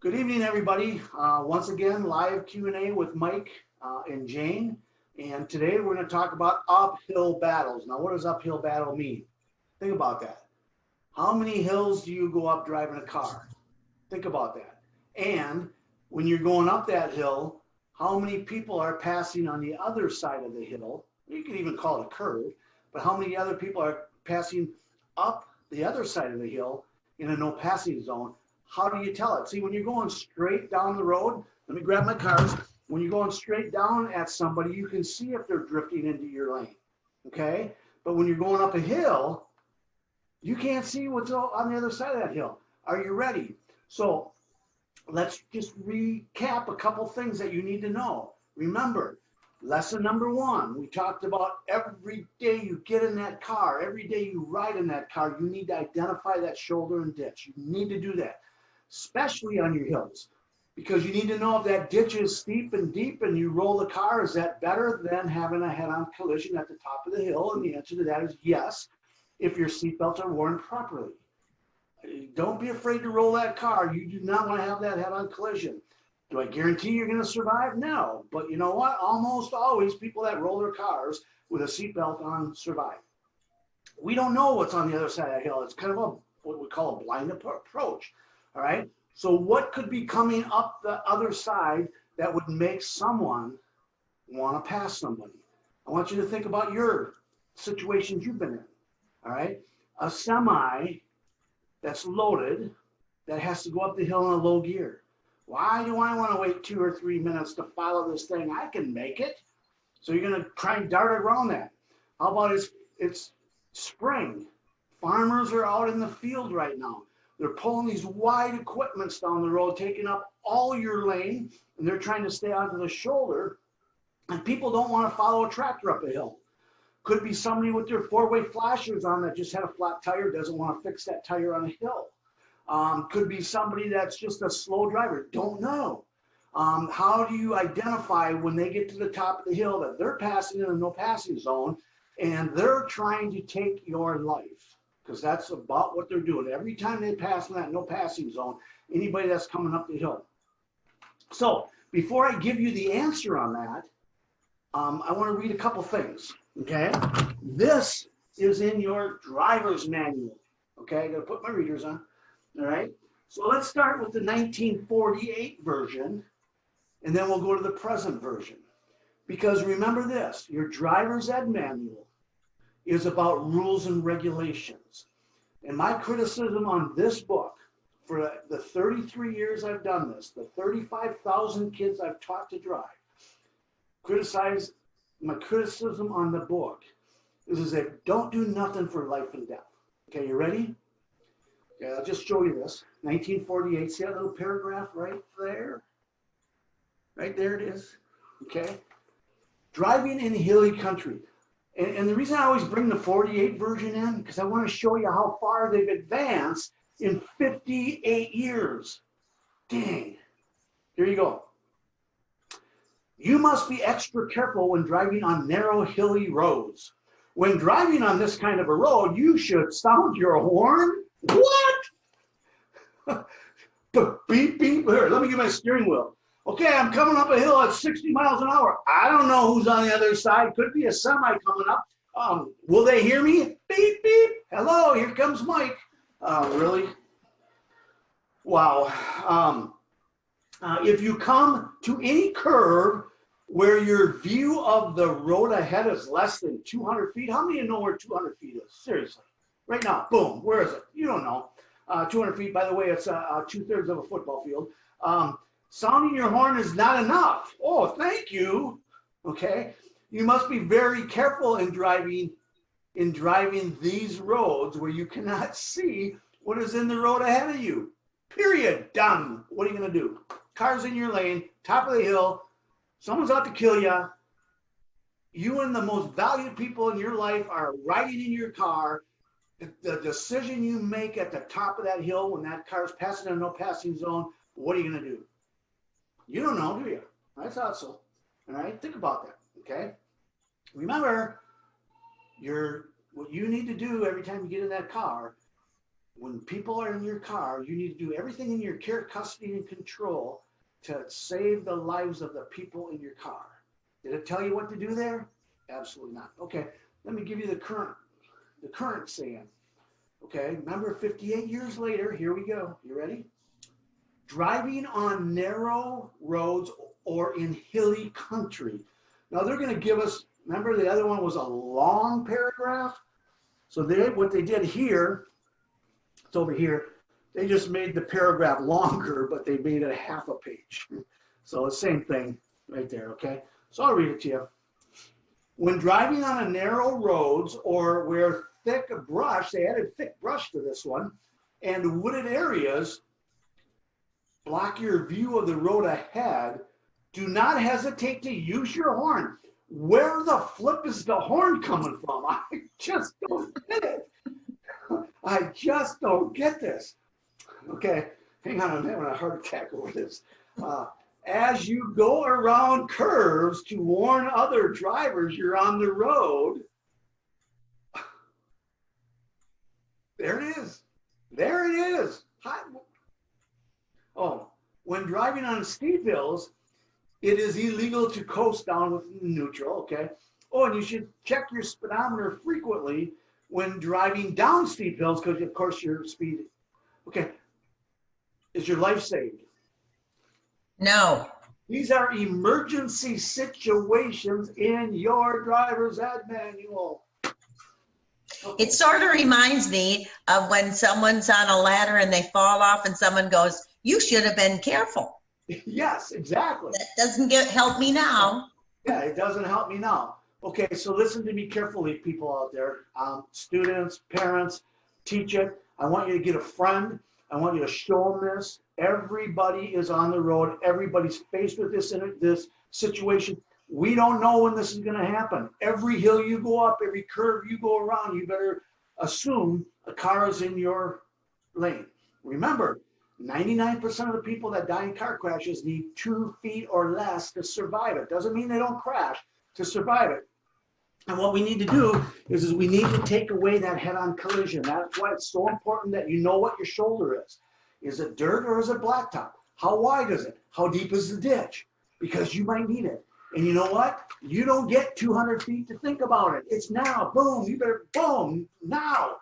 Good evening, everybody. Once again, live Q&A with Mike and Jane. And today we're going to talk about uphill battles. Now, what does uphill battle mean? Think about that. How many hills do you go up driving a car? Think about that. And when you're going up that hill, how many people are passing on the other side of the hill? You can even call it a curve, but how many other people are passing up the other side of the hill in a no passing zone? How do you tell it? See, when you're going straight down the road, let me grab my cards. When you're going straight down at somebody, you can see if they're drifting into your lane, okay? But when you're going up a hill, you can't see what's on the other side of that hill. Are you ready? So let's just recap a couple things that you need to know. Remember, lesson number 1, we talked about every day you get in that car, every day you ride in that car, you need to identify that shoulder and ditch. You need to do that, especially on your hills, because you need to know if that ditch is steep and deep and you roll the car, is that better than having a head-on collision at the top of the hill? And the answer to that is yes, if your seatbelts are worn properly. Don't be afraid to roll that car. You do not want to have that head-on collision. Do I guarantee you're going to survive? No. But you know what? Almost always people that roll their cars with a seatbelt on survive. We don't know what's on the other side of the hill. It's kind of what we call a blind approach. All right. So what could be coming up the other side that would make someone want to pass somebody? I want you to think about your situations you've been in. All right. A semi that's loaded that has to go up the hill in a low gear. Why do I want to wait 2 or 3 minutes to follow this thing? I can make it. So you're going to try and dart around that. How about it's spring? Farmers are out in the field right now. They're pulling these wide equipments down the road, taking up all your lane, and they're trying to stay onto the shoulder. And people don't want to follow a tractor up a hill. Could be somebody with their 4-way flashers on that just had a flat tire, doesn't want to fix that tire on a hill. Could be somebody that's just a slow driver, don't know. How do you identify when they get to the top of the hill that they're passing in a no passing zone and they're trying to take your life? Because that's about what they're doing. Every time they pass in that no passing zone, anybody that's coming up the hill. So before I give you the answer on that, I want to read a couple things, okay? This is in your driver's manual, okay? I'm going to put my readers on, all right? So let's start with the 1948 version, and then we'll go to the present version. Because remember this, your driver's ed manual is about rules and regulations. And my criticism on this book, for the 33 years I've done this, the 35,000 kids I've taught to drive, my criticism on the book is that don't do nothing for life and death. Okay, you ready? Okay, I'll just show you this. 1948, see that little paragraph right there? Right there it is, okay? Driving in hilly country. And the reason I always bring the 48 version in, because I want to show you how far they've advanced in 58 years. Dang. Here you go. You must be extra careful when driving on narrow, hilly roads. When driving on this kind of a road, you should sound your horn. What? Beep, beep. Here, let me get my steering wheel. Okay, I'm coming up a hill at 60 miles an hour. I don't know who's on the other side. Could be a semi coming up. Will they hear me? Beep, beep. Hello, here comes Mike. Really? Wow. If you come to any curve where your view of the road ahead is less than 200 feet, how many of you know where 200 feet is? Seriously. Right now, boom, where is it? You don't know. 200 feet, by the way, it's 2/3 of a football field. Sounding your horn is not enough. Oh, thank you. Okay. You must be very careful in driving these roads where you cannot see what is in the road ahead of you. Period. Done. What are you going to do? Car's in your lane, top of the hill. Someone's out to kill you. You and the most valued people in your life are riding in your car. The decision you make at the top of that hill when that car's passing in a no passing zone, what are you going to do? You don't know, do you? I thought so. All right, think about that, okay? Remember, what you need to do every time you get in that car when people are in your car, you need to do everything in your care, custody, and control to save the lives of the people in your car. Did it tell you what to do there? Absolutely not. Okay, let me give you the current saying. Okay, remember 58 years later, here we go. You ready? Driving on narrow roads or in hilly country. Now they're going to give us, remember the other one was a long paragraph? So what they did here, it's over here, they just made the paragraph longer, but they made it a half a page. So the same thing right there, okay? So I'll read it to you. When driving on a narrow roads or where thick brush, they added thick brush to this one, and wooded areas block your view of the road ahead, do not hesitate to use your horn. Where the flip is the horn coming from? I just don't get it. I just don't get this. Okay, hang on, I'm having a heart attack over this. As you go around curves to warn other drivers you're on the road. There it is. There it is. Oh, when driving on steep hills, it is illegal to coast down with neutral, okay? Oh, and you should check your speedometer frequently when driving down steep hills because, of course, you're speeding. Okay. Is your life saved? No. These are emergency situations in your driver's ed manual. Okay. It sort of reminds me of when someone's on a ladder and they fall off and someone goes, you should have been careful. Yes, exactly. That doesn't help me now. Yeah, it doesn't help me now. Okay, so listen to me carefully, people out there. Students, parents, teach it. I want you to get a friend. I want you to show them this. Everybody is on the road. Everybody's faced with this situation. We don't know when this is going to happen. Every hill you go up, every curve you go around, you better assume a car is in your lane. Remember, 99% of the people that die in car crashes need 2 feet or less to survive it. Doesn't mean they don't crash, to survive it. And what we need to do is we need to take away that head-on collision. That's why it's so important that you know what your shoulder is. Is it dirt or is it blacktop? How wide is it? How deep is the ditch? Because you might need it. And you know what? You don't get 200 feet to think about it. It's now. Boom. You better, boom. Now.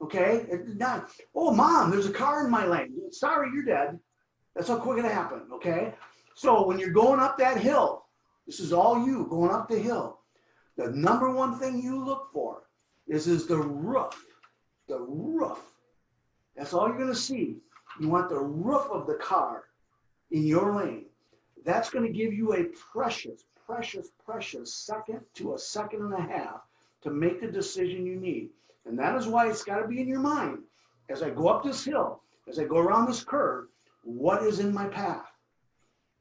Okay? Not, oh, Mom, there's a car in my lane. Sorry, you're dead. That's how quick it happened. Okay? So when you're going up that hill, this is all you going up the hill. The number one thing you look for is the roof. The roof. That's all you're going to see. You want the roof of the car in your lane. That's going to give you a precious second to a second and a half to make the decision you need. And that is why it's got to be in your mind. As I go up this hill, as I go around this curve, what is in my path?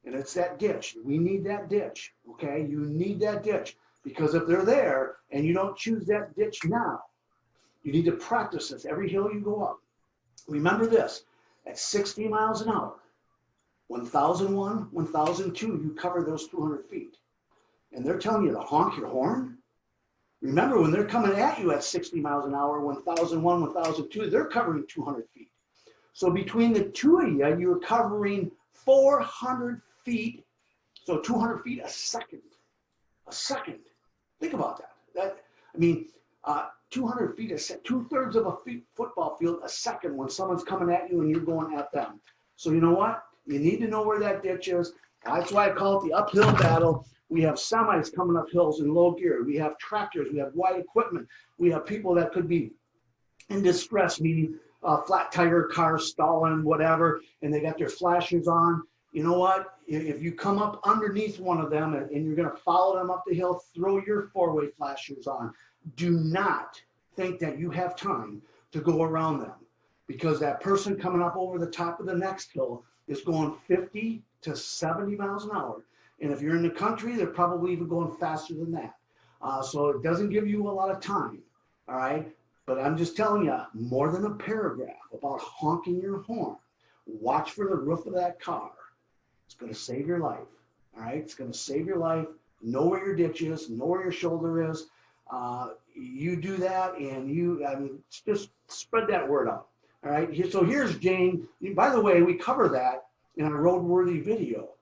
And it's that ditch. We need that ditch, okay? You need that ditch. Because if they're there and you don't choose that ditch now, you need to practice this every hill you go up. Remember this, at 60 miles an hour, 1001, 1002, you cover those 200 feet. And they're telling you to honk your horn. Remember, when they're coming at you at 60 miles an hour, 1001, 1002, they're covering 200 feet. So between the two of you, you're covering 400 feet, so 200 feet a second. A second. Think about that. 200 feet a second, 2/3 of a football field a second when someone's coming at you and you're going at them. So you know what? You need to know where that ditch is. That's why I call it the uphill battle. We have semis coming up hills in low gear. We have tractors. We have wide equipment. We have people that could be in distress, meaning flat tire cars stalling, whatever, and they got their flashers on. You know what? If you come up underneath one of them and you're going to follow them up the hill, throw your four-way flashers on. Do not think that you have time to go around them, because that person coming up over the top of the next hill is going 50 to 70 miles an hour. And if you're in the country, they're probably even going faster than that. So it doesn't give you a lot of time, all right? But I'm just telling you, more than a paragraph about honking your horn. Watch for the roof of that car. It's going to save your life, all right? It's going to save your life. Know where your ditch is. Know where your shoulder is. you do that, and I mean, just spread that word out. All right. So here's Jane. By the way, we cover that in our roadworthy video.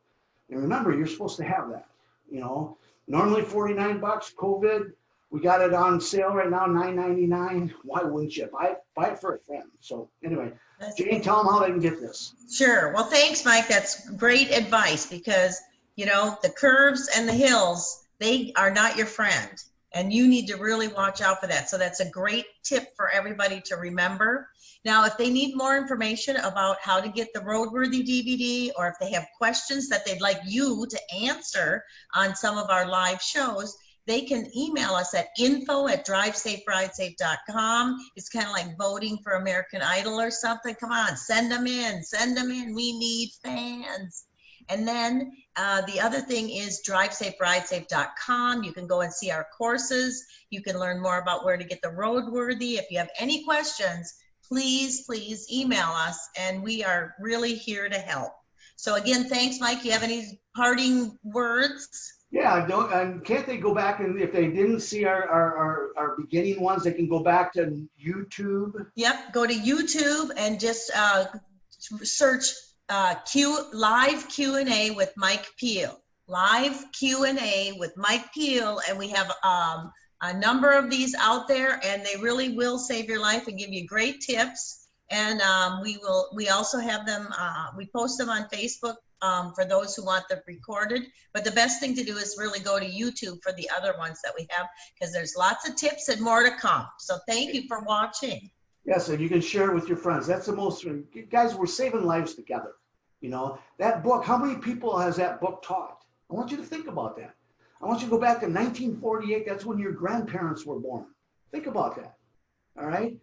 And remember, you're supposed to have that. You know, normally $49. COVID, we got it on sale right now, $9.99. Why wouldn't you buy it for a friend? So anyway, Jane, tell them how they can get this. Sure. Well, thanks, Mike. That's great advice because, you know, the curves and the hills, they are not your friend. And you need to really watch out for that. So that's a great tip for everybody to remember. Now, if they need more information about how to get the Roadworthy DVD, or if they have questions that they'd like you to answer on some of our live shows, they can email us at info@drivesaferidesafe.com. It's kind of like voting for American Idol or something. Come on, send them in, send them in. We need fans. And then the other thing is drivesaferidesafe.com. You can go and see our courses. You can learn more about where to get the roadworthy. If you have any questions, please email us, and we are really here to help. So again, thanks, Mike. You have any parting words? Yeah, can't they go back, and if they didn't see our beginning ones, they can go back to YouTube? Yep, go to YouTube and just search live Q&A with Mike Pehl. Live Q&A with Mike Pehl, and we have a number of these out there, and they really will save your life and give you great tips. And we also have them, we post them on Facebook for those who want them recorded. But the best thing to do is really go to YouTube for the other ones that we have, because there's lots of tips and more to come. So thank you for watching. Yes, and you can share it with your friends. That's the most, guys, we're saving lives together. You know, that book, how many people has that book taught? I want you to think about that. I want you to go back to 1948. That's when your grandparents were born. Think about that. All right.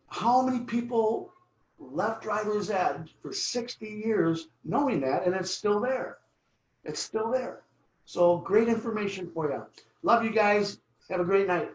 How many people left driver's ed for 60 years knowing that, and it's still there. It's still there. So great information for you. Love you guys. Have a great night.